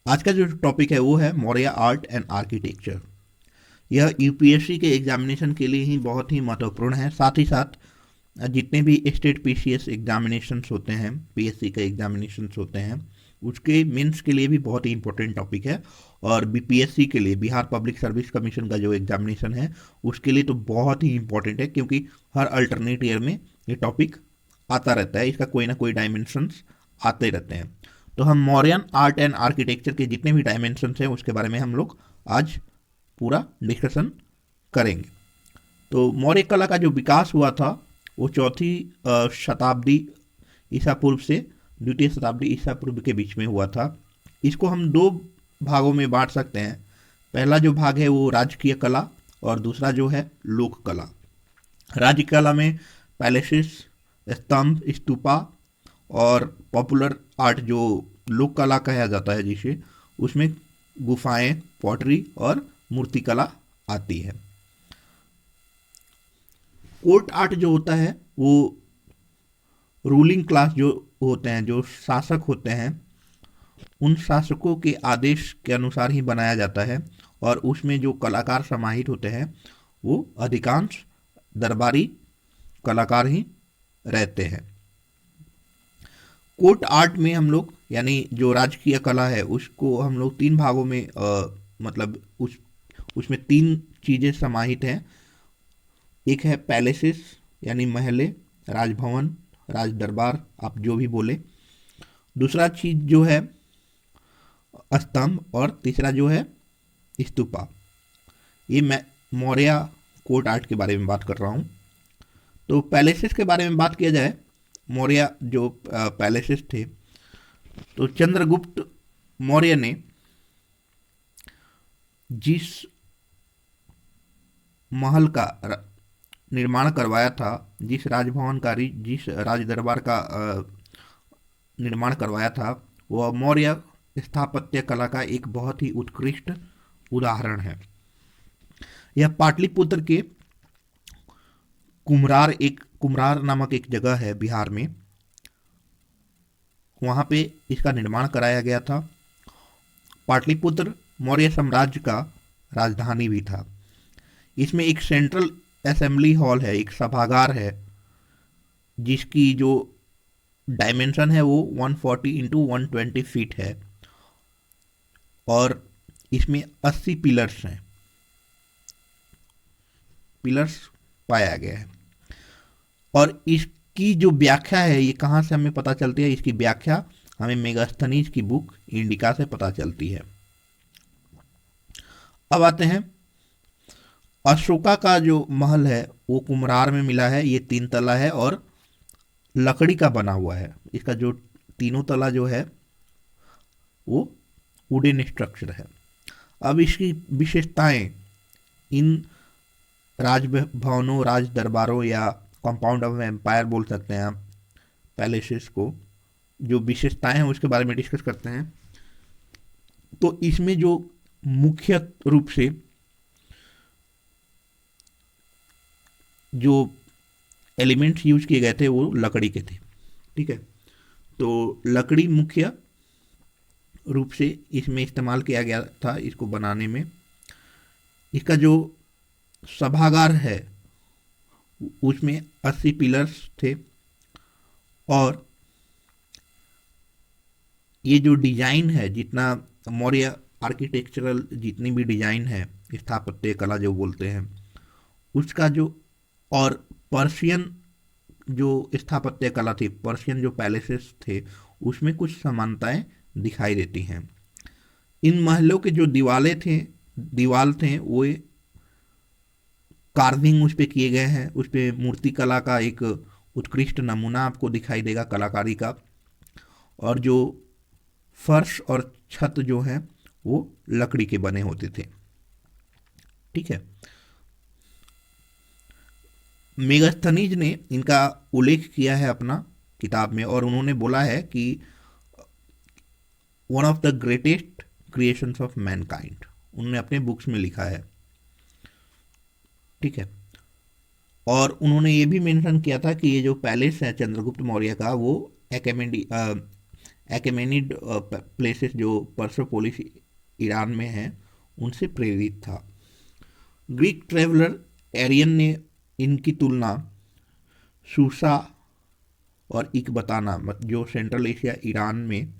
आज का जो टॉपिक है वो है मौर्य आर्ट एंड आर्किटेक्चर। यह यूपीएससी के एग्जामिनेशन के लिए ही बहुत ही महत्वपूर्ण है। साथ ही साथ जितने भी स्टेट पीसीएस एग्जामिनेशंस होते हैं, पीएससी के एग्जामिनेशंस होते हैं, उसके मेंस के लिए भी बहुत ही इंपॉर्टेंट टॉपिक है। और बीपीएससी के लिए, बिहार पब्लिक सर्विस कमीशन का जो एग्जामिनेशन है, उसके लिए तो बहुत ही इंपॉर्टेंट है, क्योंकि हर अल्टरनेट ईयर में ये टॉपिक आता रहता है। इसका कोई ना कोई डायमेंशंस आते रहते हैं। तो हम मौर्यन आर्ट एंड आर्किटेक्चर के जितने भी डायमेंशंस हैं उसके बारे में हम लोग आज पूरा डिस्कशन करेंगे। तो मौर्य कला का जो विकास हुआ था वो चौथी शताब्दी ईसा पूर्व से द्वितीय शताब्दी ईसा पूर्व के बीच में हुआ था। इसको हम दो भागों में बांट सकते हैं। पहला जो भाग है वो राजकीय कला और दूसरा जो है लोक कला। राज्य कला में पैलेसेस, स्तंभ, स्तूपा और पॉपुलर आर्ट जो लोक कला कहा जाता है जिसे, उसमें गुफाएं, पॉटरी और मूर्तिकला आती है। कोर्ट आर्ट जो होता है वो रूलिंग क्लास जो होते हैं, जो शासक होते हैं, उन शासकों के आदेश के अनुसार ही बनाया जाता है। और उसमें जो कलाकार समाहित होते हैं वो अधिकांश दरबारी कलाकार ही रहते हैं। कोर्ट आर्ट में हम लोग, यानी जो राजकीय कला है, उसको हम लोग तीन भागों में मतलब उसमें तीन चीज़ें समाहित हैं। एक है पैलेसेस यानी महले, राजभवन, राज दरबार, आप जो भी बोले। दूसरा चीज जो है स्तंभ, और तीसरा जो है स्तूपा। ये मैं मौर्य कोर्ट आर्ट के बारे में बात कर रहा हूँ। तो पैलेसेस के बारे में बात किया जाए, मौर्य जो पैलेसेस थे, तो चंद्रगुप्त मौर्य ने जिस महल का निर्माण करवाया था, जिस राजभवन का, जिस राज दरबार का निर्माण करवाया था, वह मौर्य स्थापत्य कला का एक बहुत ही उत्कृष्ट उदाहरण है। यह पाटलिपुत्र के कुम्हरार नामक एक जगह है बिहार में, वहां पे इसका निर्माण कराया गया था। पाटलिपुत्र मौर्य साम्राज्य का राजधानी भी था। इसमें एक सेंट्रल असेंबली हॉल है, एक सभागार है, जिसकी जो डायमेंशन है वो 140 इंटू 120 फीट है। और इसमें 80 पिलर्स हैं, पिलर्स पाया गया है। और इसकी जो व्याख्या है, ये कहाँ से हमें पता चलती है? इसकी व्याख्या हमें मेगास्थनीज की बुक इंडिका से पता चलती है। अब आते हैं, अशोका का जो महल है वो कुम्हरार में मिला है। ये 3 तला है और लकड़ी का बना हुआ है। इसका जो तीनों तला जो है वो वुडन स्ट्रक्चर है। अब इसकी विशेषताएं, इन राजभवनों, राज दरबारों या कंपाउंड ऑफ एम्पायर बोल सकते हैं आप पैलेसेस को, जो विशेषताएं हैं उसके बारे में डिस्कस करते हैं। तो इसमें जो मुख्य रूप से जो एलिमेंट्स यूज किए गए थे वो लकड़ी के थे। ठीक है, तो लकड़ी मुख्य रूप से इसमें इस्तेमाल किया गया था इसको बनाने में। इसका जो सभागार है उसमें 80 पिलर्स थे। और ये जो डिजाइन है, जितना मौर्य आर्किटेक्चरल जितनी भी डिजाइन है, स्थापत्य कला जो बोलते हैं उसका जो, और पर्शियन जो स्थापत्य कला थी, पर्शियन जो पैलेसेस थे, उसमें कुछ समानताएं दिखाई देती हैं। इन महलों के जो दीवाल थे वो कार्विंग उस पे किए गए हैं। उस पे मूर्ति कला का एक उत्कृष्ट नमूना आपको दिखाई देगा, कलाकारी का। और जो फर्श और छत जो है वो लकड़ी के बने होते थे। ठीक है, मेगास्थनीज ने इनका उल्लेख किया है अपना किताब में, और उन्होंने बोला है कि one of the greatest creations of Mankind, उन्होंने अपने बुक्स में लिखा है। ठीक है, और उन्होंने ये भी मेंशन किया था कि ये जो पैलेस है चंद्रगुप्त मौर्य का, वो एकेमेनिड प्लेसेस जो पर्सोपोलिस ईरान में है उनसे प्रेरित था। ग्रीक ट्रेवलर एरियन ने इनकी तुलना सूसा और इकबताना जो सेंट्रल एशिया ईरान में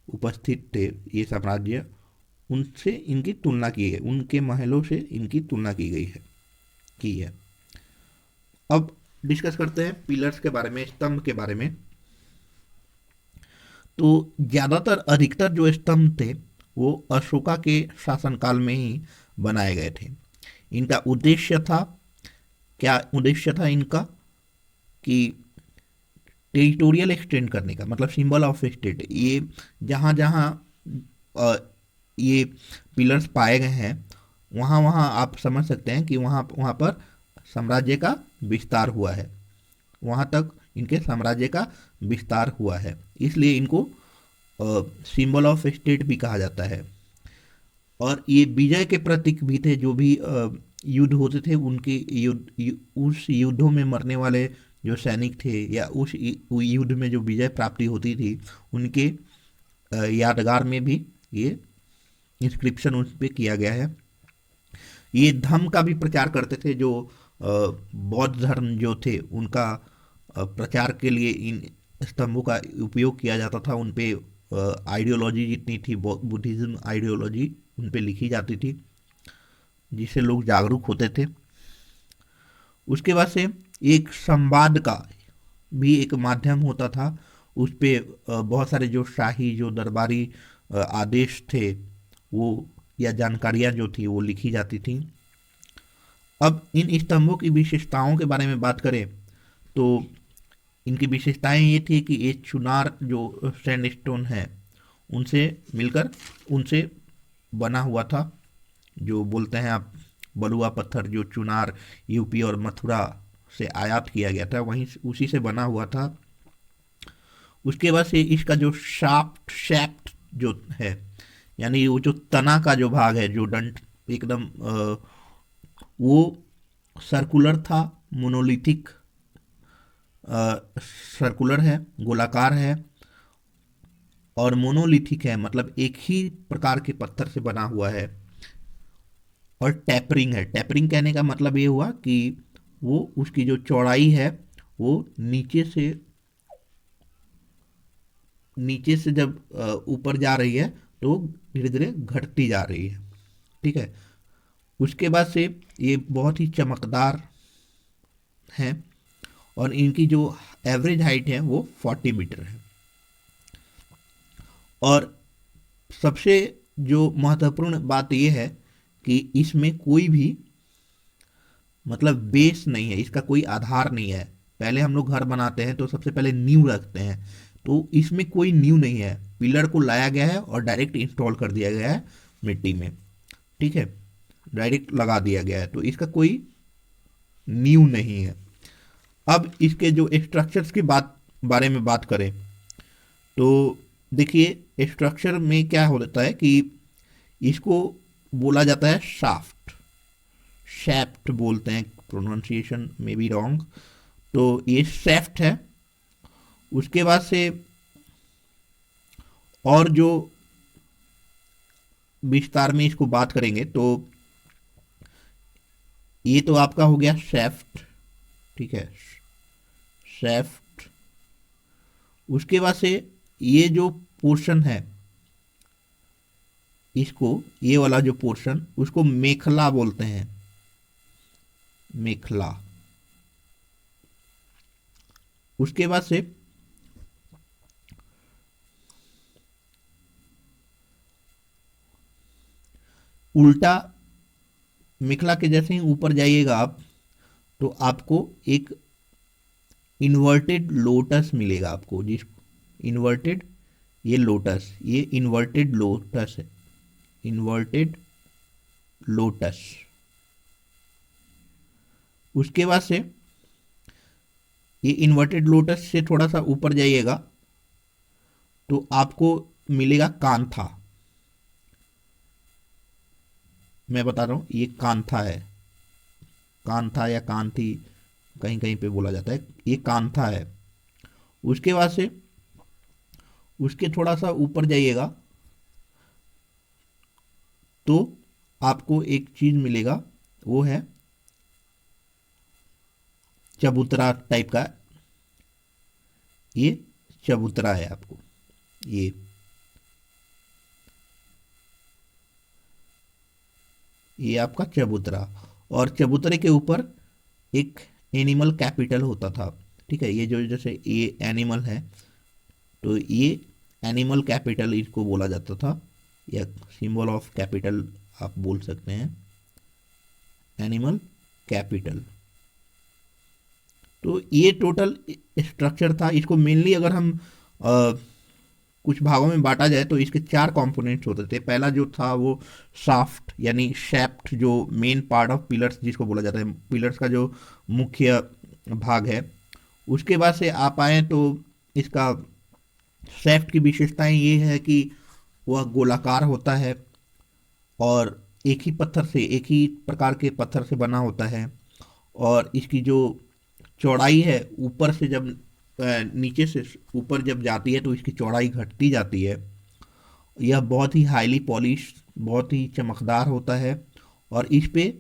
उपस्थित थे ये साम्राज्य, उनसे इनकी तुलना की है, उनके महलों से इनकी तुलना की है। अब डिस्कस करते हैं पिलर्स के बारे में, स्तंभ के बारे में। तो ज़्यादातर अधिकतर जो स्तंभ थे वो अशोका के शासनकाल में ही बनाए गए थे। इनका उद्देश्य था, क्या उद्देश्य था इनका, कि टेरिटोरियल एक्सटेंड करने का, मतलब सिंबल ऑफ स्टेट। ये जहाँ जहाँ ये पिलर्स पाए गए हैं वहाँ वहाँ आप समझ सकते हैं कि वहाँ वहाँ पर साम्राज्य का विस्तार हुआ है, वहाँ तक इनके साम्राज्य का विस्तार हुआ है, इसलिए इनको सिंबल ऑफ स्टेट भी कहा जाता है। और ये विजय के प्रतीक भी थे। जो भी युद्ध होते थे उनके उस युद्धों में मरने वाले जो सैनिक थे या उस युद्ध में जो विजय प्राप्ति होती थी उनके यादगार में भी ये इंस्क्रिप्शन उस पर किया गया है। ये धम्म का भी प्रचार करते थे। जो बौद्ध धर्म जो थे उनका प्रचार के लिए इन स्तंभों का उपयोग किया जाता था। उन पे आइडियोलॉजी जितनी थी, बुद्धिज्म आइडियोलॉजी उन पे लिखी जाती थी, जिससे लोग जागरूक होते थे। उसके बाद से एक संवाद का भी एक माध्यम होता था। उस पे बहुत सारे जो शाही, जो दरबारी आदेश थे वो या जानकारियाँ जो थी वो लिखी जाती थी। अब इन स्तंभों की विशेषताओं के बारे में बात करें तो इनकी विशेषताएं ये थी कि ये चुनार जो सैंडस्टोन है उनसे मिलकर उनसे बना हुआ था। जो बोलते हैं आप बलुआ पत्थर, जो चुनार यूपी और मथुरा से आयात किया गया था, वहीं उसी से बना हुआ था। उसके बाद से इसका जो शैफ्ट जो है, यानी वो जो तना का जो भाग है, जो डंट एकदम वो सर्कुलर था, मोनोलिथिक सर्कुलर है, गोलाकार है और मोनोलिथिक है, मतलब एक ही प्रकार के पत्थर से बना हुआ है। और टैपरिंग है। टैपरिंग कहने का मतलब ये हुआ कि वो उसकी जो चौड़ाई है वो नीचे से जब ऊपर जा रही है तो धीरे धीरे घटती जा रही है। ठीक है। उसके बाद से ये बहुत ही चमकदार हैं और इनकी जो एवरेज हाइट है वो 40 मीटर है। और सबसे जो महत्वपूर्ण बात यह है कि इसमें कोई भी मतलब बेस नहीं है, इसका कोई आधार नहीं है। पहले हम लोग घर बनाते हैं तो सबसे पहले नींव रखते हैं, तो इसमें कोई नींव नहीं है। पिलर को लाया गया है और डायरेक्ट इंस्टॉल कर दिया गया है मिट्टी में। ठीक है, डायरेक्ट लगा दिया गया है, तो इसका कोई नींव नहीं है। अब इसके जो स्ट्रक्चर्स की बारे में बात करें तो देखिए स्ट्रक्चर में क्या होता है कि इसको बोला जाता है शाफ्ट, शैफ्ट बोलते हैं, प्रोनाउंसिएशन में भी रॉन्ग। तो ये शैफ्ट है। उसके बाद से और जो विस्तार में इसको बात करेंगे तो ये तो आपका हो गया शैफ्ट। ठीक है, शैफ्ट। उसके बाद से ये जो पोर्शन है, इसको ये वाला जो पोर्शन उसको मेखला बोलते हैं, मेखला। उसके बाद से उल्टा मेखला के जैसे ही ऊपर जाइएगा आप तो आपको एक इन्वर्टेड लोटस मिलेगा आपको। जिस इन्वर्टेड, ये लोटस, ये इन्वर्टेड लोटस है, इन्वर्टेड लोटस। उसके बाद से ये इन्वर्टेड लोटस से थोड़ा सा ऊपर जाइएगा तो आपको मिलेगा कांथा। मैं बता रहा हूं ये कांथा है, कांथा या कांथी कहीं कहीं पे बोला जाता है, ये कांथा है। उसके बाद से उसके थोड़ा सा ऊपर जाइएगा तो आपको एक चीज मिलेगा, वो है चबूतरा टाइप का। ये चबूतरा है आपको, ये आपका चबूतरा। और चबूतरे के ऊपर एक एनिमल कैपिटल होता था। ठीक है, ये जो जैसे ये एनिमल है तो ये एनिमल कैपिटल इसको बोला जाता था, या सिंबल ऑफ कैपिटल आप बोल सकते हैं, एनिमल कैपिटल। तो ये टोटल स्ट्रक्चर था। इसको मेनली अगर हम कुछ भागों में बांटा जाए तो इसके चार कंपोनेंट्स होते थे। पहला जो था वो शाफ्ट यानी शैफ्ट, जो मेन पार्ट ऑफ पिलर्स जिसको बोला जाता है, पिलर्स का जो मुख्य भाग है। उसके बाद से आप आए तो इसका शैफ्ट की विशेषताएं ये है कि वह गोलाकार होता है और एक ही पत्थर से, एक ही प्रकार के पत्थर से बना होता है। और इसकी जो चौड़ाई है, ऊपर से जब नीचे से ऊपर जब जाती है तो इसकी चौड़ाई घटती जाती है। यह बहुत ही हाईली पॉलिश, बहुत ही चमकदार होता है और इस पे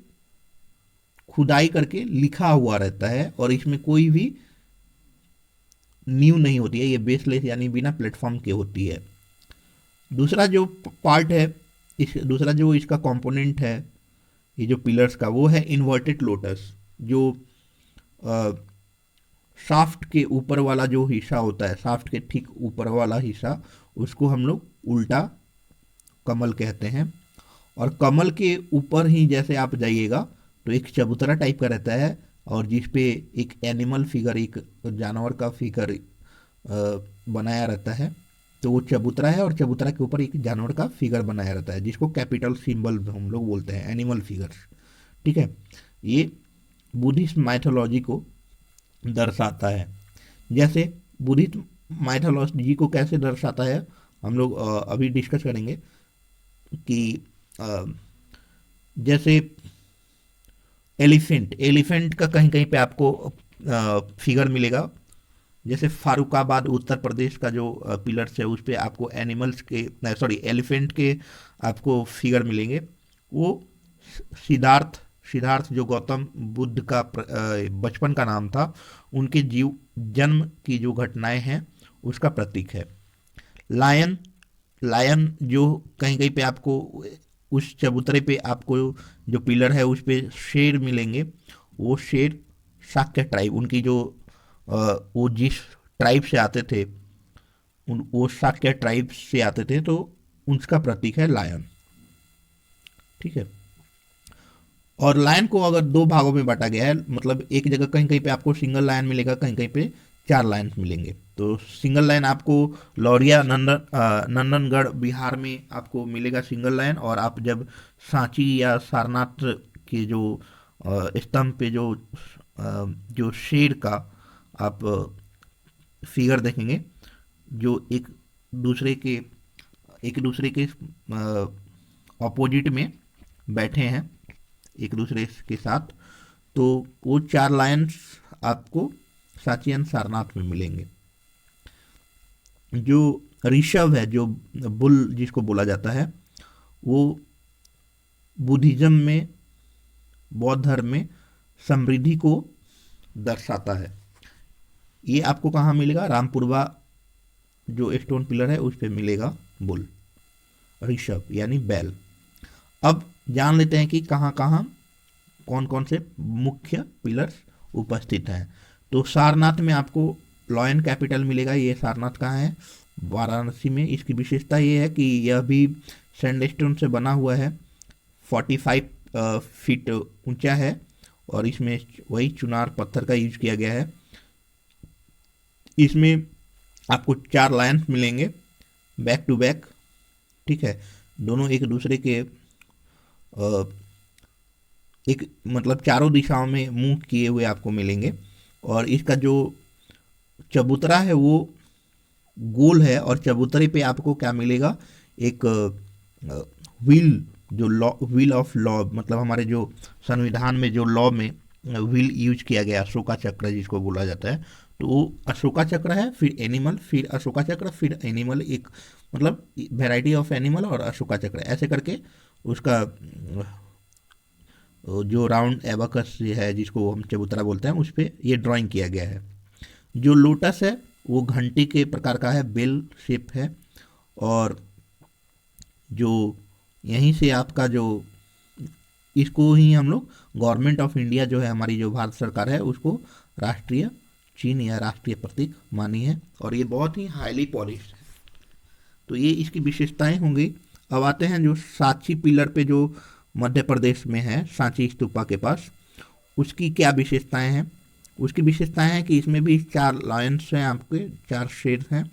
खुदाई करके लिखा हुआ रहता है और इसमें कोई भी नींव नहीं होती है। ये बेसलेस यानी बिना प्लेटफॉर्म के होती है। दूसरा जो पार्ट है, इस दूसरा जो इसका कंपोनेंट है ये जो पिलर्स का, वो है इन्वर्टेड लोटस। जो शाफ्ट के ऊपर वाला जो हिस्सा होता है, शाफ्ट के ठीक ऊपर वाला हिस्सा, उसको हम लोग उल्टा कमल कहते हैं। और कमल के ऊपर ही जैसे आप जाइएगा तो एक चबूतरा टाइप का रहता है और जिस पे एक एनिमल फिगर, एक जानवर का फिगर बनाया रहता है। तो वो चबूतरा है और चबूतरा के ऊपर एक जानवर का फिगर बनाया रहता है जिसको कैपिटल सिंबल हम लोग बोलते हैं, एनिमल फिगर्स। ठीक है, ये बुद्धिस्ट माइथोलॉजी को दर्शाता है। जैसे बुद्धिस्ट माइथोलॉजी को कैसे दर्शाता है हम लोग अभी डिस्कस करेंगे कि जैसे एलिफेंट का कहीं कहीं पे आपको फिगर मिलेगा। जैसे फारुखाबाद उत्तर प्रदेश का जो पिलर्स है उस पे आपको एनिमल्स के, एलिफेंट के आपको फिगर मिलेंगे। वो सिद्धार्थ जो गौतम बुद्ध का बचपन का नाम था, उनके जन्म की जो घटनाएं हैं उसका प्रतीक है। लायन जो कहीं कहीं पे आपको उस चबूतरे पे आपको जो पिलर है उस पे शेर मिलेंगे। वो शेर शाक्य ट्राइब, उनकी जो वो जिस ट्राइब से आते थे, वो शाक्य ट्राइब से आते थे, तो उसका प्रतीक है लायन। ठीक है, और लायन को अगर दो भागों में बांटा गया है, मतलब एक जगह कहीं कहीं पे आपको सिंगल लायन मिलेगा, कहीं कहीं पे चार लायन मिलेंगे। तो सिंगल लायन आपको लौरिया नंदनगढ़ बिहार में आपको मिलेगा सिंगल लायन। और आप जब सांची या सारनाथ के जो स्तंभ पे जो शेर का आप फिगर देखेंगे, जो एक दूसरे के अपोजिट में बैठे हैं एक दूसरे के साथ, तो वो चार लायंस आपको सांची एंड सारनाथ में मिलेंगे। जो ऋषभ है, जो बुल जिसको बोला जाता है, वो बुद्धिज्म में, बौद्ध धर्म में समृद्धि को दर्शाता है। ये आपको कहाँ मिलेगा? रामपुरवा जो स्टोन पिलर है उस पे मिलेगा बुल, ऋषभ यानी बैल। अब जान लेते हैं कि कहाँ कहाँ कौन कौन से मुख्य पिलर्स उपस्थित हैं। तो सारनाथ में आपको लॉयन कैपिटल मिलेगा। ये सारनाथ कहाँ है? वाराणसी में। इसकी विशेषता ये है कि यह भी सैंडस्टोन से बना हुआ है, 45 फीट ऊंचा है और इसमें वही चुनार पत्थर का यूज किया गया है। इसमें आपको चार लायंस मिलेंगे बैक टू बैक। ठीक है, दोनों एक दूसरे के एक मतलब चारों दिशाओं में मुंह किए हुए आपको मिलेंगे। और इसका जो चबूतरा है वो गोल है और चबूतरे पे आपको क्या मिलेगा? एक व्हील, जो लॉ, व्हील ऑफ लॉ, मतलब हमारे जो संविधान में जो लॉ में व्हील यूज किया गया, अशोका चक्र जिसको बोला जाता है, तो अशोका चक्र है, फिर एनिमल, फिर अशोका चक्र, फिर एनिमल, एक मतलब वेराइटी ऑफ एनिमल और अशोका चक्र, ऐसे करके उसका जो राउंड एबाकस है जिसको हम चबूतरा बोलते हैं उस पर ये ड्राइंग किया गया है। जो लोटस है वो घंटी के प्रकार का है, बेल शेप है। और जो यहीं से आपका जो इसको ही हम लोग गवर्नमेंट ऑफ इंडिया जो है, हमारी जो भारत सरकार है, उसको राष्ट्रीय चिन्ह या राष्ट्रीय प्रतीक मानी है, और ये बहुत ही हाईली पॉलिश्ड है। तो ये इसकी विशेषताएं होंगी। अब आते हैं जो सांची पिलर पे जो मध्य प्रदेश में है, सांची स्तूपा के पास, उसकी क्या विशेषताएं हैं। उसकी विशेषताएं हैं कि इसमें भी 4 लायंस हैं, आपके 4 शेर हैं,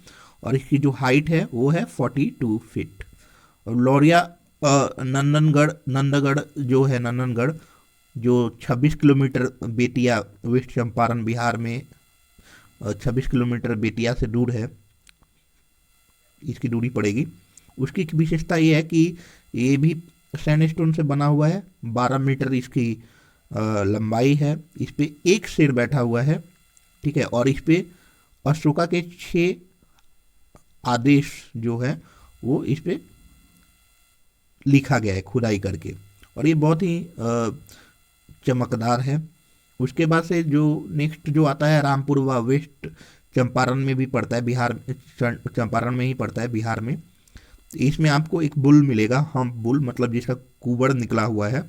और इसकी जो हाइट है वो है 42 फीट। और लौरिया नंदगढ़ जो है, नंदनगढ़ जो 26 किलोमीटर बेतिया वेस्ट चंपारण बिहार में 26 किलोमीटर बेतिया से दूर है, इसकी दूरी पड़ेगी। उसकी एक विशेषता ये है कि ये भी सैंडस्टोन से बना हुआ है, 12 मीटर इसकी लंबाई है। इस पे एक शेर बैठा हुआ है, ठीक है। और इस पे अशोका के 6 आदेश जो है वो इस पे लिखा गया है खुदाई करके, और ये बहुत ही चमकदार है। उसके बाद से जो नेक्स्ट जो आता है रामपुर व वेस्ट चंपारण में भी पड़ता है, बिहार चंपारण में ही पड़ता है बिहार में। इसमें आपको एक बुल मिलेगा, हम्प बुल, मतलब जिसका कुबड़ निकला हुआ है।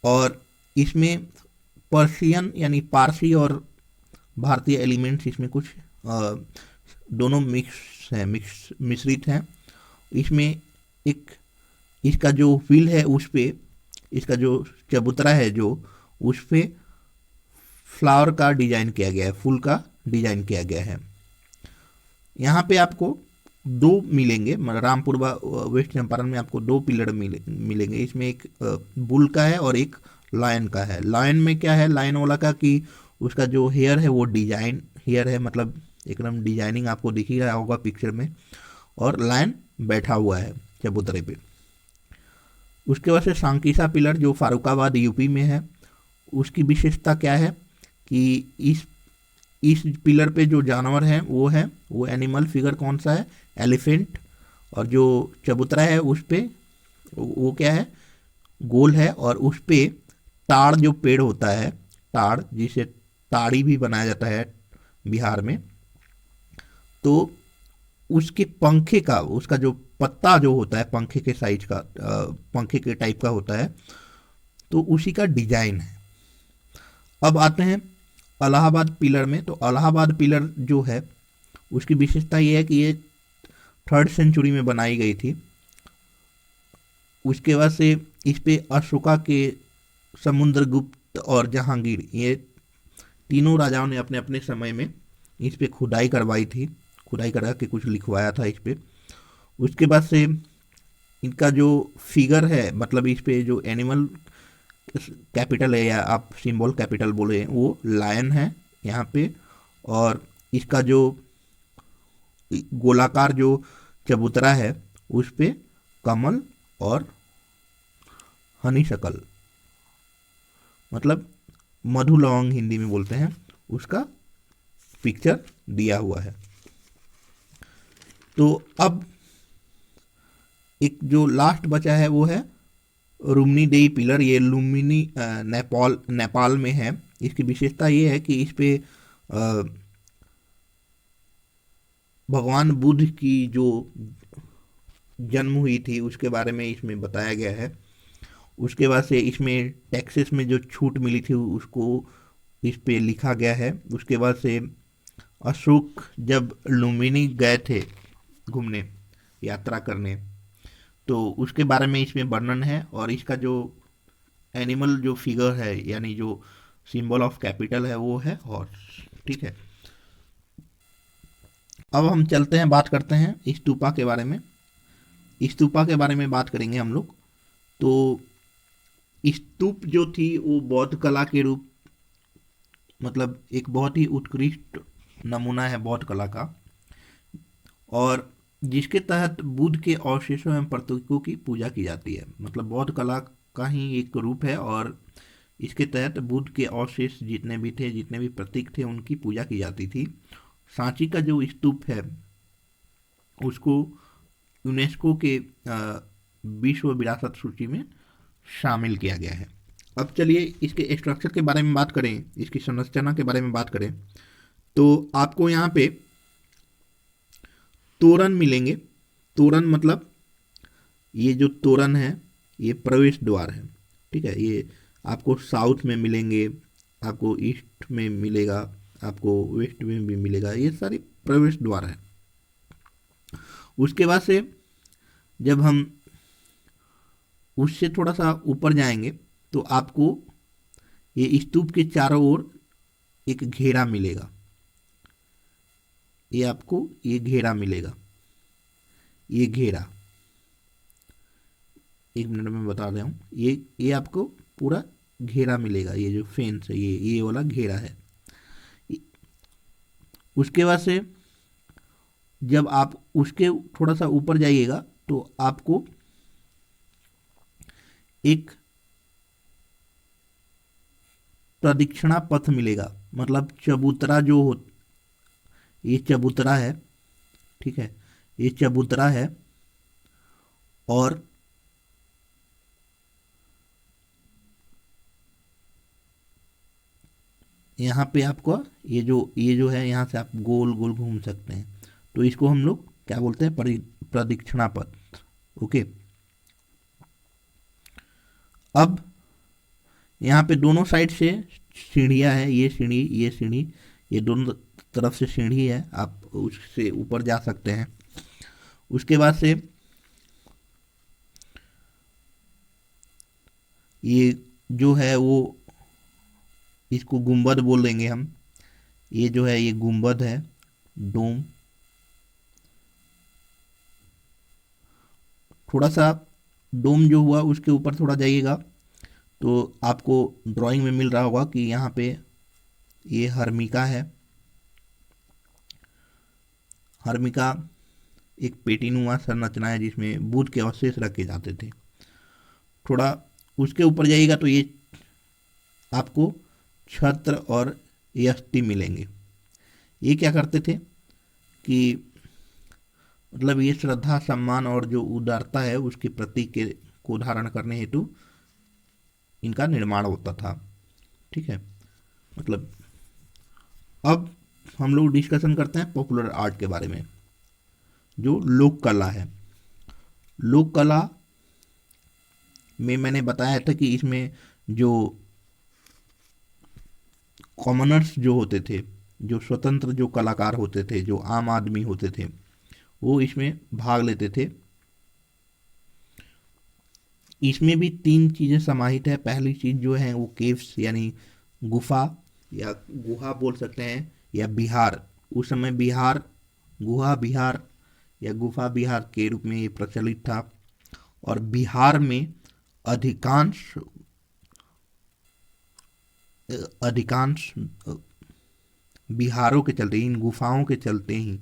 और इसमें पर्शियन यानी पारसी और भारतीय एलिमेंट्स इसमें कुछ दोनों मिश्रित हैं। इसमें एक इसका जो व्हील है उस पे, इसका जो चबूतरा है जो उस पे फ्लावर का डिजाइन किया गया है, फूल का डिजाइन किया गया है। यहाँ पे आपको 2 मिलेंगे, रामपुर वेस्ट चंपारण में आपको 2 पिलर मिलेंगे। इसमें एक बुल का है और एक लायन का है। लायन में क्या है, लायन वाला का कि उसका जो हेयर है वो डिजाइन हेयर है, मतलब एकदम डिजाइनिंग आपको दिख ही रहा होगा पिक्चर में, और लायन बैठा हुआ है चबूतरे पे। उसके बाद से सांकीसा पिलर जो फारुखाबाद यूपी में है, उसकी विशेषता क्या है कि इस पिलर पे जो जानवर हैं वो एनिमल फिगर कौन सा है, एलिफेंट। और जो चबूतरा है उस पे वो क्या है, गोल है, और उस पे ताड़ जो पेड़ होता है, ताड़ जिसे ताड़ी भी बनाया जाता है बिहार में, तो उसके पंखे का, उसका जो पत्ता जो होता है पंखे के साइज का, पंखे के टाइप का होता है, तो उसी का डिजाइन है। अब आते हैं इलाहाबाद पिलर में। तो इलाहाबाद पिलर जो है उसकी विशेषता ये है कि ये 3rd सेंचुरी में बनाई गई थी। उसके बाद से इस पे अशोका के, समुद्रगुप्त और जहांगीर, ये तीनों राजाओं ने अपने अपने समय में इस पे खुदाई करवाई थी, खुदाई करा के कुछ लिखवाया था इस पे। उसके बाद से इनका जो फिगर है, मतलब इस पे जो एनिमल कैपिटल है या आप सिंबल कैपिटल बोले, वो लायन है यहाँ पे। और इसका जो गोलाकार जो चबूतरा है उस पे कमल और हनीशकल, मतलब मधु लवंग हिंदी में बोलते हैं, उसका पिक्चर दिया हुआ है। तो अब एक जो लास्ट बचा है वो है रुम्नी देई पिलर। ये लुम्बिनी नेपाल में है। इसकी विशेषता ये है कि इस पे भगवान बुद्ध की जो जन्म हुई थी उसके बारे में इसमें बताया गया है। उसके बाद से इसमें टैक्सेस में जो छूट मिली थी उसको इस पे लिखा गया है। उसके बाद से अशोक जब लुम्बिनी गए थे घूमने, यात्रा करने, तो उसके बारे में इसमें वर्णन है। और इसका जो एनिमल जो फिगर है यानी जो सिंबल ऑफ कैपिटल है वो है हॉर्स, ठीक है। अब हम चलते हैं, बात करते हैं स्तूपा के बारे में। स्तूपा के बारे में बात करेंगे हम लोग। तो स्तूप जो थी वो बौद्ध कला के रूप, मतलब एक बहुत ही उत्कृष्ट नमूना है बौद्ध कला का, और जिसके तहत बुद्ध के अवशेषों एवं प्रतीकों की पूजा की जाती है। मतलब बौद्ध कला का ही एक रूप है, और इसके तहत बुद्ध के अवशेष जितने भी थे, जितने भी प्रतीक थे, उनकी पूजा की जाती थी। सांची का जो स्तूप है उसको यूनेस्को के विश्व विरासत सूची में शामिल किया गया है। अब चलिए इसके स्ट्रक्चर के बारे में बात करें, इसकी संरचना के बारे में बात करें, तो आपको यहाँ पे तोरण मिलेंगे। तोरण मतलब ये जो तोरण है ये प्रवेश द्वार है, ठीक है। ये आपको साउथ में मिलेंगे, आपको ईस्ट में मिलेगा, आपको वेस्ट में भी मिलेगा, ये सारे प्रवेश द्वार है। उसके बाद से जब हम उससे थोड़ा सा ऊपर जाएंगे तो आपको ये स्तूप के चारों ओर एक घेरा मिलेगा। ये आपको ये घेरा मिलेगा, ये घेरा, एक मिनट में बता रहा हूँ। ये आपको पूरा घेरा मिलेगा, ये जो फेंस है ये वाला घेरा है। उसके बाद से जब आप उसके थोड़ा सा ऊपर जाइएगा तो आपको एक प्रदक्षिणा पथ मिलेगा, मतलब चबूतरा जो हो, ये चबूतरा है, ठीक है, ये चबूतरा है। और यहाँ पे आपको ये जो है, यहाँ से आप गोल गोल घूम सकते हैं, तो इसको हम लोग क्या बोलते हैं, प्रदक्षिणा पथ। ओके, अब यहाँ पे दोनों साइड से सीढ़ियाँ है, ये सीढ़ी, ये दोनों तरफ से सीढ़ी है, आप उससे ऊपर जा सकते हैं। उसके बाद से ये जो है वो, इसको गुंबद बोल देंगे हम। ये जो है ये गुंबद है, डोम। थोड़ा सा डोम जो हुआ उसके ऊपर थोड़ा जाइएगा तो आपको ड्राइंग में मिल रहा होगा कि यहाँ पे ये हर्मिका है। हर्मिका एक पेटीनुमा संरचना है जिसमें बुद्ध के अवशेष रखे जाते थे। थोड़ा उसके ऊपर जाइएगा तो ये आपको छत्र और यष्टि मिलेंगे। ये क्या करते थे कि मतलब ये श्रद्धा, सम्मान और जो उदारता है उसके प्रतीक को धारण करने हेतु इनका निर्माण होता था, ठीक है। मतलब अब हम लोग डिस्कशन करते हैं पॉपुलर आर्ट के बारे में, जो लोक कला है। लोक कला में मैंने बताया था कि इसमें जो कॉमनर्स जो होते थे, जो स्वतंत्र जो कलाकार होते थे, जो आम आदमी होते थे, वो इसमें भाग लेते थे। इसमें भी 3 चीज़ें समाहित है। पहली चीज़ जो है वो केव्स यानी गुफा या गुहा बोल सकते हैं, या बिहार। उस समय बिहार, गुहा बिहार या गुफा बिहार के रूप में ये प्रचलित था। और बिहार में अधिकांश बिहारों के चलते, इन गुफाओं के चलते ही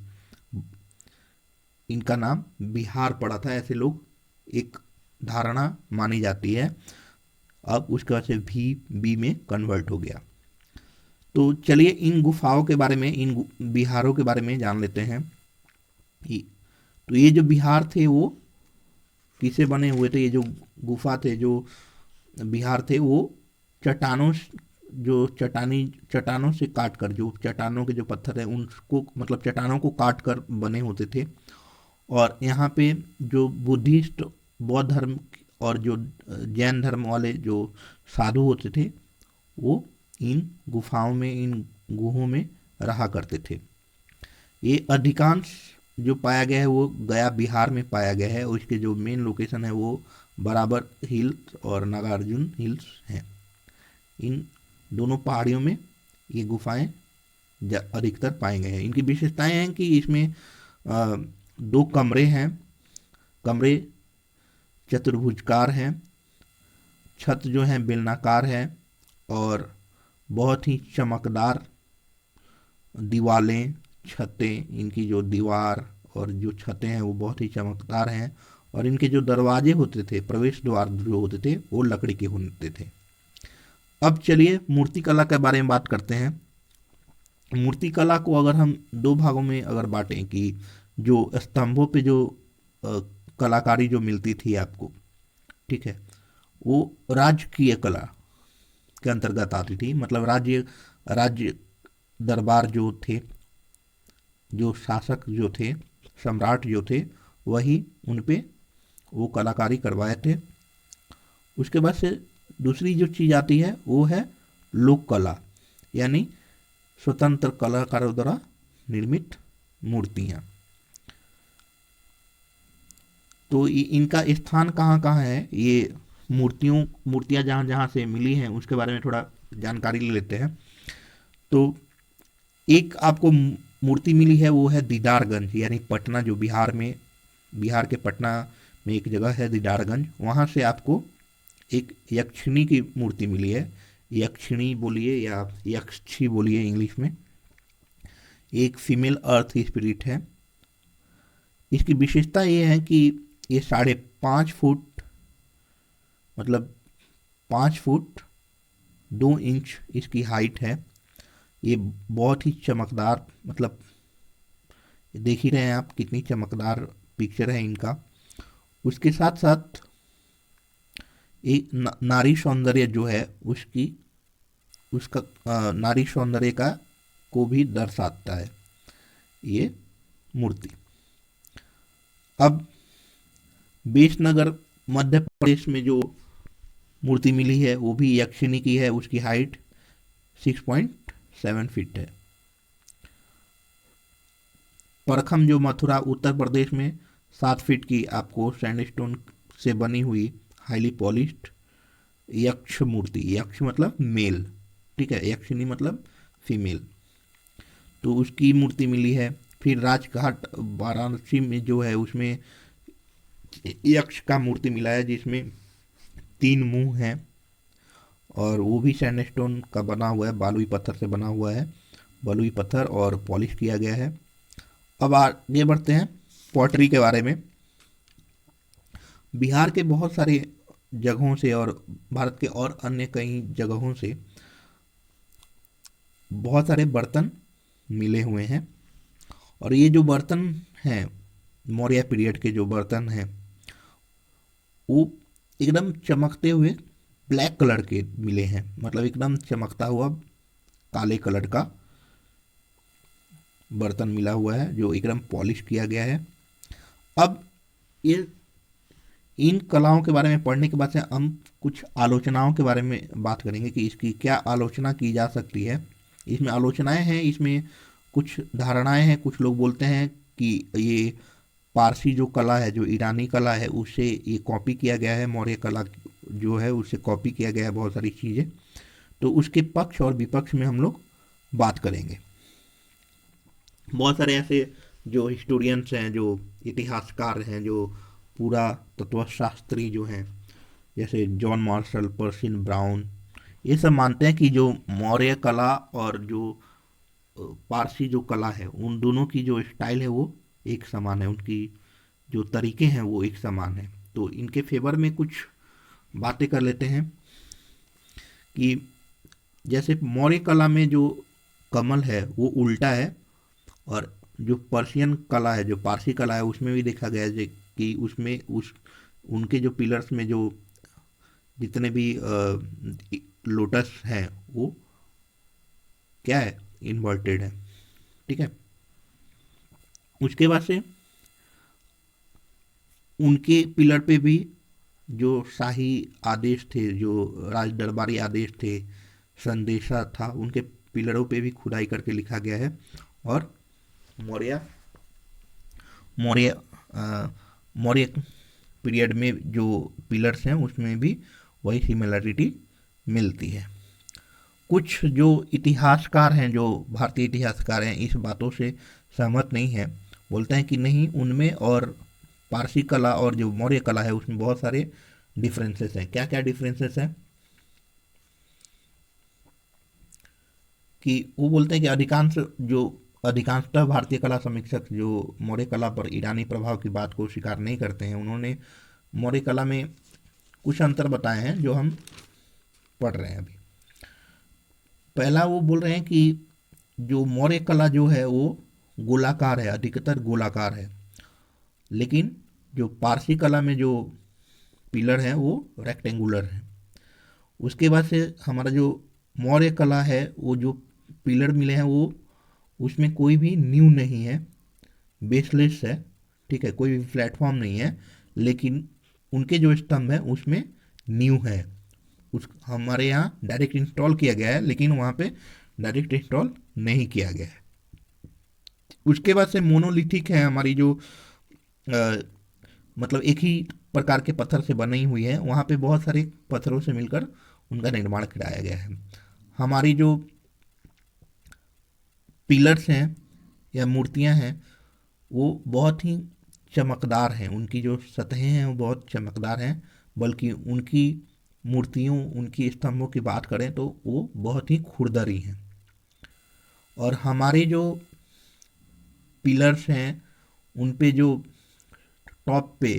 इनका नाम बिहार पड़ा था, ऐसे लोग एक धारणा मानी जाती है। अब उसके बाद से बी में कन्वर्ट हो गया। तो चलिए इन गुफाओं के बारे में, इन बिहारों के बारे में जान लेते हैं। तो ये जो बिहार थे वो किसे बने हुए थे? ये जो गुफा थे, जो बिहार थे, वो चट्टानों, जो चट्टानों से काट कर, जो चट्टानों के जो पत्थर है उनको, मतलब चट्टानों को काट कर बने होते थे। और यहाँ पे जो बुद्धिस्ट, बौद्ध धर्म और जो जैन धर्म वाले जो साधु होते थे वो इन गुफाओं में, इन गुहों में रहा करते थे। ये अधिकांश जो पाया गया है वो गया बिहार में पाया गया है, और इसके जो मेन लोकेशन है वो बराबर हिल्स और नागार्जुन हिल्स हैं। इन दोनों पहाड़ियों में ये गुफाएं अधिकतर पाए गए हैं। इनकी विशेषताएं हैं कि इसमें 2 कमरे हैं, कमरे चतुर्भुजकार हैं, छत जो है बेलनाकार है, और बहुत ही चमकदार दीवारें, छतें, इनकी जो दीवार और जो छतें हैं वो बहुत ही चमकदार हैं। और इनके जो दरवाजे होते थे, प्रवेश द्वार जो होते थे, वो लकड़ी के होते थे। अब चलिए मूर्ति कला के बारे में बात करते हैं। मूर्ति कला को अगर हम दो भागों में अगर बांटें कि जो स्तंभों पे जो अ, कलाकारी जो मिलती थी आपको, ठीक है, वो राजकीय कला के अंतर्गत आती थी। मतलब राज्य राज्य दरबार जो थे, जो शासक जो थे, सम्राट जो थे, वही उन पे वो कलाकारी करवाए थे। उसके बाद से दूसरी जो चीज़ आती है वो है लोक कला, यानी स्वतंत्र कलाकारों द्वारा निर्मित मूर्तियाँ। तो इनका स्थान कहाँ कहाँ है, ये मूर्तियाँ जहाँ जहाँ से मिली हैं उसके बारे में थोड़ा जानकारी ले लेते हैं। तो एक आपको मूर्ति मिली है, वो है दीदारगंज, यानी पटना, जो बिहार के पटना में एक जगह है दीदारगंज। वहाँ से आपको एक यक्षिणी की मूर्ति मिली है। यक्षिणी बोलिए या यक्षी बोलिए इंग्लिश में। एक फीमेल अर्थ स्पिरिट है। इसकी विशेषता ये है कि ये 5.5 फुट, मतलब 5 फुट 2 इंच इसकी हाइट है। ये बहुत ही चमकदार, मतलब देख ही रहे हैं आप कितनी चमकदार पिक्चर है इनका। उसके साथ साथ एक नारी सौंदर्य जो है उसका नारी सौंदर्य का को भी दर्शाता है ये मूर्ति। अब बेसनगर मध्य प्रदेश में जो मूर्ति मिली है वो भी यक्षिणी की है। उसकी हाइट 6.7 फीट है। परखम जो मथुरा उत्तर प्रदेश में 7 फीट की आपको सैंडस्टोन से बनी हुई हाईली पॉलिश्ड यक्ष मूर्ति, यक्ष मतलब मेल, ठीक है, यक्षिणी मतलब फीमेल, तो उसकी मूर्ति मिली है। फिर राजघाट वाराणसी में जो है उसमें यक्ष का मूर्ति मिला है जिसमें 3 मुंह हैं और वो भी सैंडस्टोन का बना हुआ है, बालुई पत्थर से बना हुआ है, बलुई पत्थर और पॉलिश किया गया है। अब आगे बढ़ते हैं पॉटरी के बारे में। बिहार के बहुत सारे जगहों से और भारत के और अन्य कई जगहों से बहुत सारे बर्तन मिले हुए हैं। और ये जो बर्तन हैं, मौर्य पीरियड के जो बर्तन हैं, वो एकदम चमकते हुए ब्लैक कलर के मिले हैं। मतलब एकदम चमकता हुआ काले कलर का बर्तन मिला हुआ है जो एकदम पॉलिश किया गया है। अब ये इन कलाओं के बारे में पढ़ने के बाद से हम कुछ आलोचनाओं के बारे में बात करेंगे कि इसकी क्या आलोचना की जा सकती है। इसमें आलोचनाएं हैं, इसमें कुछ धारणाएं हैं। कुछ लोग बोलते हैं कि ये पारसी जो कला है, जो ईरानी कला है, उससे ये कॉपी किया गया है। मौर्य कला जो है उससे कॉपी किया गया है बहुत सारी चीज़ें। तो उसके पक्ष और विपक्ष में हम लोग बात करेंगे। बहुत सारे ऐसे जो हिस्टोरियंस हैं, जो इतिहासकार हैं, जो पूरा तत्वशास्त्री जो हैं, जैसे जॉन मार्शल, पर्सिन ब्राउन, ये सब मानते हैं कि जो मौर्य कला और जो पारसी जो कला है, उन दोनों की जो स्टाइल है वो एक समान है, उनकी जो तरीके हैं वो एक समान है। तो इनके फेवर में कुछ बातें कर लेते हैं कि जैसे मौर्य कला में जो कमल है वो उल्टा है, और जो पर्शियन कला है, जो पारसी कला है, उसमें भी देखा गया है कि उसमें उनके जो पिलर्स में जो जितने भी लोटस हैं वो क्या है, इन्वर्टेड है, ठीक है। उसके बाद से उनके पिलर पे भी जो शाही आदेश थे, जो राज दरबारी आदेश थे, संदेशा था, उनके पिलरों पे भी खुदाई करके लिखा गया है। और मौर्य मौर्य मौर्य पीरियड में जो पिलर्स हैं उसमें भी वही सिमिलरिटी मिलती है। कुछ जो इतिहासकार हैं, जो भारतीय इतिहासकार हैं, इस बातों से सहमत नहीं है। बोलते हैं कि नहीं, उनमें और पारसी कला और जो मौर्य कला है उसमें बहुत सारे डिफरेंसेस हैं। क्या क्या डिफरेंसेस हैं कि वो बोलते हैं कि अधिकांशतः भारतीय कला समीक्षक जो मौर्य कला पर ईरानी प्रभाव की बात को स्वीकार नहीं करते हैं, उन्होंने मौर्य कला में कुछ अंतर बताए हैं जो हम पढ़ रहे हैं अभी। पहला वो बोल रहे हैं कि जो मौर्य कला जो है वो गोलाकार है, अधिकतर गोलाकार है, लेकिन जो पारसी कला में जो पिलर है वो रेक्टेंगुलर है। उसके बाद से हमारा जो मौर्य कला है वो जो पिलर मिले हैं वो उसमें कोई भी नींव नहीं है, बेसलेस है, ठीक है, कोई भी प्लेटफॉर्म नहीं है, लेकिन उनके जो स्तंभ है उसमें नींव है। उस हमारे यहाँ डायरेक्ट इंस्टॉल किया गया है, लेकिन वहाँ पे डायरेक्ट इंस्टॉल नहीं किया गया है। उसके बाद से मोनोलिथिक है हमारी जो मतलब एक ही प्रकार के पत्थर से बनी हुई है, वहाँ पे बहुत सारे पत्थरों से मिलकर उनका निर्माण कराया गया है। हमारी जो पिलर्स हैं या मूर्तियां हैं वो बहुत ही चमकदार हैं, उनकी जो सतहें हैं वो बहुत चमकदार हैं, बल्कि उनकी मूर्तियों, उनकी स्तंभों की बात करें तो वो बहुत ही खुरदरी हैं। और हमारे जो पिलर्स हैं उन पे जो टॉप पे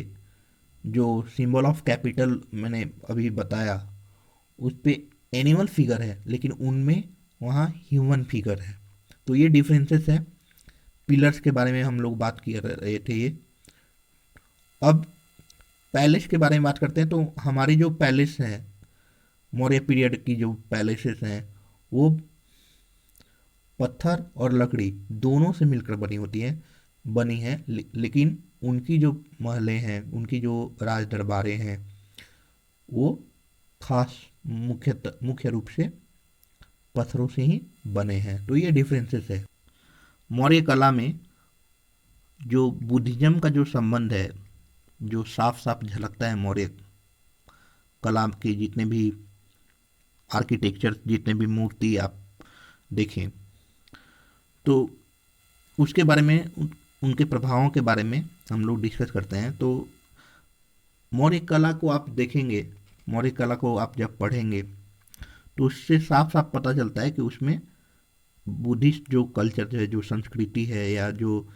जो सिंबल ऑफ कैपिटल मैंने अभी बताया उस पे एनिमल फिगर है, लेकिन उनमें वहाँ ह्यूमन फिगर है। तो ये डिफरेंसेस है, पिलर्स के बारे में हम लोग बात कर रहे थे ये। अब पैलेस के बारे में बात करते हैं। तो हमारी जो पैलेस हैं, मौर्य पीरियड की जो पैलेसेस हैं वो पत्थर और लकड़ी दोनों से मिलकर बनी है, लेकिन उनकी जो महलें हैं, उनकी जो राज दरबारें हैं वो खास मुख्य रूप से पत्थरों से ही बने हैं। तो ये डिफरेंसेस है। मौर्य कला में जो बुद्धिज्म का जो संबंध है जो साफ साफ झलकता है मौर्य कला के जितने भी आर्किटेक्चर, जितने भी मूर्ति आप देखें, तो उसके बारे में उनके प्रभावों के बारे में हम लोग डिस्कस करते हैं। तो मौर्य कला को आप देखेंगे, मौर्य कला को आप जब पढ़ेंगे तो उससे साफ साफ पता चलता है कि उसमें बुद्धिस्ट जो कल्चर है, जो संस्कृति है, या जो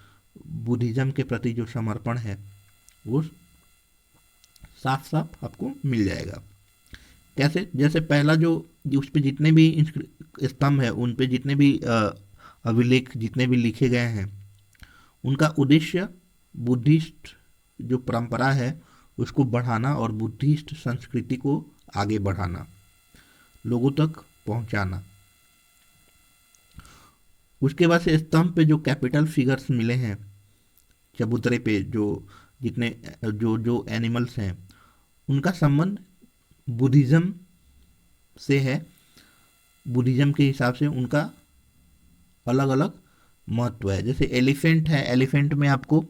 बुद्धिज्म के प्रति जो समर्पण है वो साफ साफ आपको मिल जाएगा। कैसे? जैसे पहला जो उस पे जितने भी स्तंभ है, उन पे जितने भी अभिलेख जितने भी लिखे गए हैं, उनका उद्देश्य बुद्धिस्ट जो परंपरा है उसको बढ़ाना और बुद्धिस्ट संस्कृति को आगे बढ़ाना, लोगों तक पहुंचाना। उसके बाद से स्तंभ पे जो कैपिटल फिगर्स मिले हैं, चबूतरे पे जो जितने जो एनिमल्स हैं, उनका संबंध बुद्धिज्म से है। बुद्धिज्म के हिसाब से उनका अलग अलग महत्व है। जैसे एलिफेंट है, एलिफेंट में आपको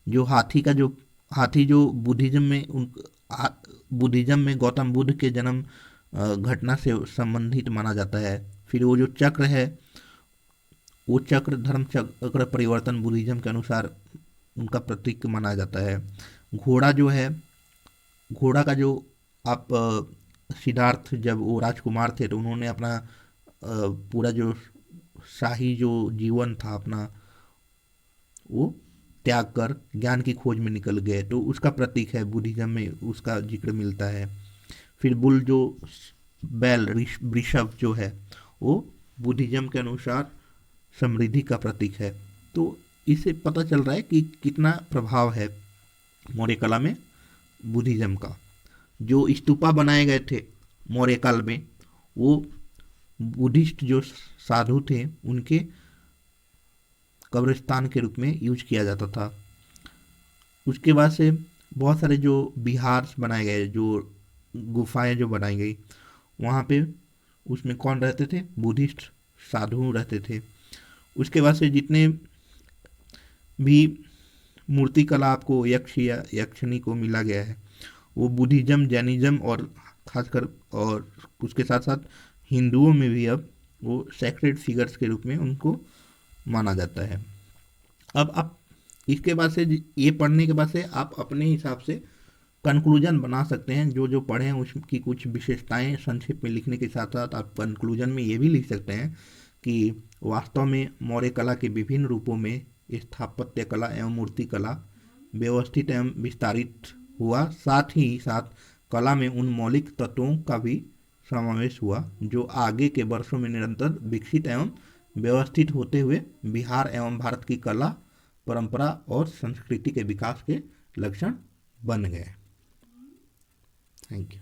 जो हाथी जो बुद्धिज्म में गौतम बुद्ध के जन्म घटना से संबंधित माना जाता है। फिर वो जो चक्र है, वो चक्र धर्म चक्र परिवर्तन बुद्धिज्म के अनुसार उनका प्रतीक माना जाता है। घोड़ा जो है, घोड़ा का जो आप सिद्धार्थ जब वो राजकुमार थे तो उन्होंने अपना पूरा जो शाही जो जीवन था अपना वो त्याग कर ज्ञान की खोज में निकल गए, तो उसका प्रतीक है, बुद्धिज्म में उसका जिक्र मिलता है। फिर बुल जो बैल वृषभ जो है वो बुद्धिज्म के अनुसार समृद्धि का प्रतीक है। तो इससे पता चल रहा है कि कितना प्रभाव है मौर्य कला में बुद्धिज्म का। जो स्तूपा बनाए गए थे मौर्य काल में वो बुद्धिस्ट जो साधु थे उनके कब्रिस्तान के रूप में यूज किया जाता था। उसके बाद से बहुत सारे जो बिहार बनाए गए, जो गुफाएं जो बनाई गई, वहाँ पे उसमें कौन रहते थे? बुद्धिस्ट साधु रहते थे। उसके बाद से जितने भी मूर्ति कला आपको यक्ष या यक्षिणी को मिला गया है वो बुद्धिज्म, जैनिज्म और खासकर और उसके साथ साथ हिंदुओं में भी अब वो सैक्रेड फिगर्स के रूप में उनको माना जाता है। अब आप इसके बाद से ये पढ़ने के बाद से आप अपने हिसाब से कंक्लूजन बना सकते हैं। जो जो पढ़े हैं उसकी कुछ विशेषताएं संक्षेप में लिखने के साथ साथ आप कंक्लूजन में ये भी लिख सकते हैं कि वास्तव में मौर्य कला के विभिन्न रूपों में स्थापत्य कला एवं मूर्ति कला व्यवस्थित एवं विस्तारित हुआ, साथ ही साथ कला में उन मौलिक तत्वों का भी समावेश हुआ, जो आगे के वर्षों में निरंतर विकसित एवं व्यवस्थित होते हुए बिहार एवं भारत की कला, परंपरा और संस्कृति के विकास के लक्षण बन गए। Thank you.